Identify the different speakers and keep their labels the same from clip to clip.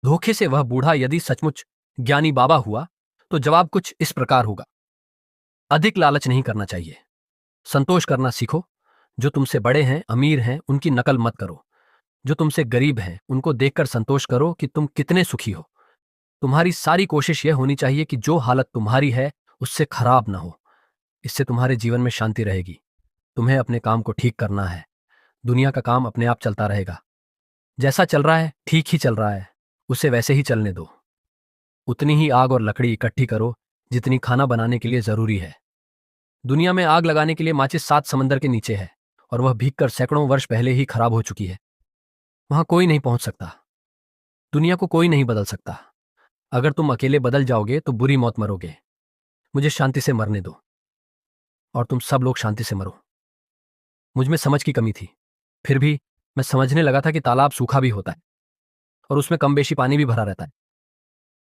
Speaker 1: धोखे से वह बूढ़ा यदि सचमुच ज्ञानी बाबा हुआ तो जवाब कुछ इस प्रकार होगा। अधिक लालच नहीं करना चाहिए। संतोष करना सीखो। जो तुमसे बड़े हैं, अमीर हैं, उनकी नकल मत करो। जो तुमसे गरीब हैं, उनको देखकर संतोष करो कि तुम कितने सुखी हो। तुम्हारी सारी कोशिश यह होनी चाहिए कि जो हालत तुम्हारी है उससे खराब ना हो। इससे तुम्हारे जीवन में शांति रहेगी। तुम्हें अपने काम को ठीक करना है। दुनिया का काम अपने आप चलता रहेगा। जैसा चल रहा है ठीक ही चल रहा है, उसे वैसे ही चलने दो। उतनी ही आग और लकड़ी इकट्ठी करो जितनी खाना बनाने के लिए जरूरी है। दुनिया में आग लगाने के लिए माचिस 7 समंदर के नीचे है और वह भीगकर सैकड़ों वर्ष पहले ही खराब हो चुकी है। वहां कोई नहीं पहुंच सकता। दुनिया को कोई नहीं बदल सकता। अगर तुम अकेले बदल जाओगे तो बुरी मौत मरोगे। मुझे शांति से मरने दो और तुम सब लोग शांति से मरो। मुझ में समझ की कमी थी, फिर भी मैं समझने लगा था कि तालाब सूखा भी होता है और उसमें कम बेशी पानी भी भरा रहता है।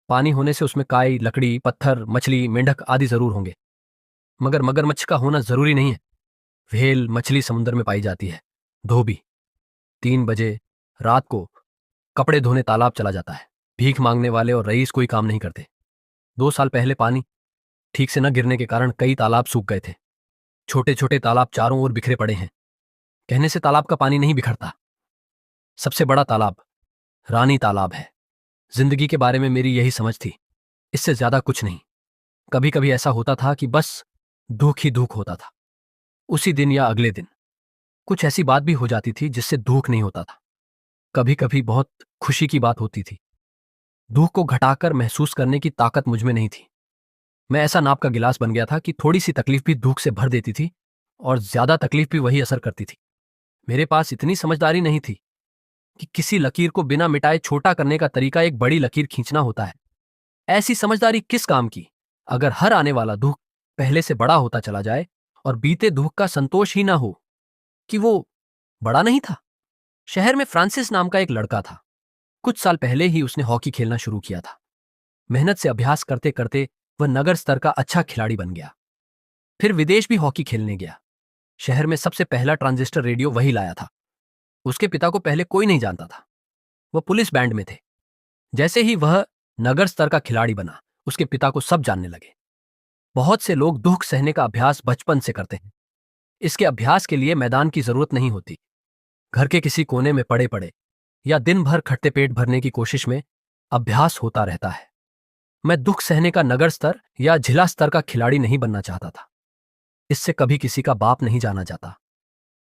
Speaker 1: पानी होने से उसमें काई, लकड़ी, पत्थर, मछली, मेंढक आदि जरूर होंगे, मगर मगरमच्छ का होना जरूरी नहीं है। व्हेल मछली समुद्र में पाई जाती है। धोबी 3 बजे रात को कपड़े धोने तालाब चला जाता है। भीख मांगने वाले और रईस कोई काम नहीं करते। 2 साल पहले पानी ठीक से न गिरने के कारण कई तालाब सूख गए थे। छोटे छोटे तालाब चारों ओर बिखरे पड़े हैं। कहने से तालाब का पानी नहीं बिखरता। सबसे बड़ा तालाब रानी तालाब है। जिंदगी के बारे में मेरी यही समझ थी, इससे ज्यादा कुछ नहीं। कभी कभी ऐसा होता था कि बस दुख ही दुख होता था। उसी दिन या अगले दिन कुछ ऐसी बात भी हो जाती थी जिससे दुख नहीं होता था। कभी कभी बहुत खुशी की बात होती थी। दुख को घटाकर महसूस करने की ताकत मुझ में नहीं थी। मैं ऐसा नाप का गिलास बन गया था कि थोड़ी सी तकलीफ भी दुख से भर देती थी और ज्यादा तकलीफ भी वही असर करती थी। मेरे पास इतनी समझदारी नहीं थी कि किसी लकीर को बिना मिटाए छोटा करने का तरीका एक बड़ी लकीर खींचना होता है। ऐसी समझदारी किस काम की अगर हर आने वाला दुख पहले से बड़ा होता चला जाए और बीते दुख का संतोष ही ना हो कि वो बड़ा नहीं था। शहर में फ्रांसिस नाम का एक लड़का था। कुछ साल पहले ही उसने हॉकी खेलना शुरू किया था। मेहनत से अभ्यास करते करते वह नगर स्तर का अच्छा खिलाड़ी बन गया। फिर विदेश भी हॉकी खेलने गया। शहर में सबसे पहला ट्रांजिस्टर रेडियो वही लाया था। उसके पिता को पहले कोई नहीं जानता था। वह पुलिस बैंड में थे। जैसे ही वह नगर स्तर का खिलाड़ी बना, उसके पिता को सब जानने लगे। बहुत से लोग दुख सहने का अभ्यास बचपन से करते हैं। इसके अभ्यास के लिए मैदान की जरूरत नहीं होती। घर के किसी कोने में पड़े पड़े या दिन भर खट्टे पेट भरने की कोशिश में अभ्यास होता रहता है। मैं दुख सहने का नगर स्तर या जिला स्तर का खिलाड़ी नहीं बनना चाहता था। इससे कभी किसी का बाप नहीं जाना जाता।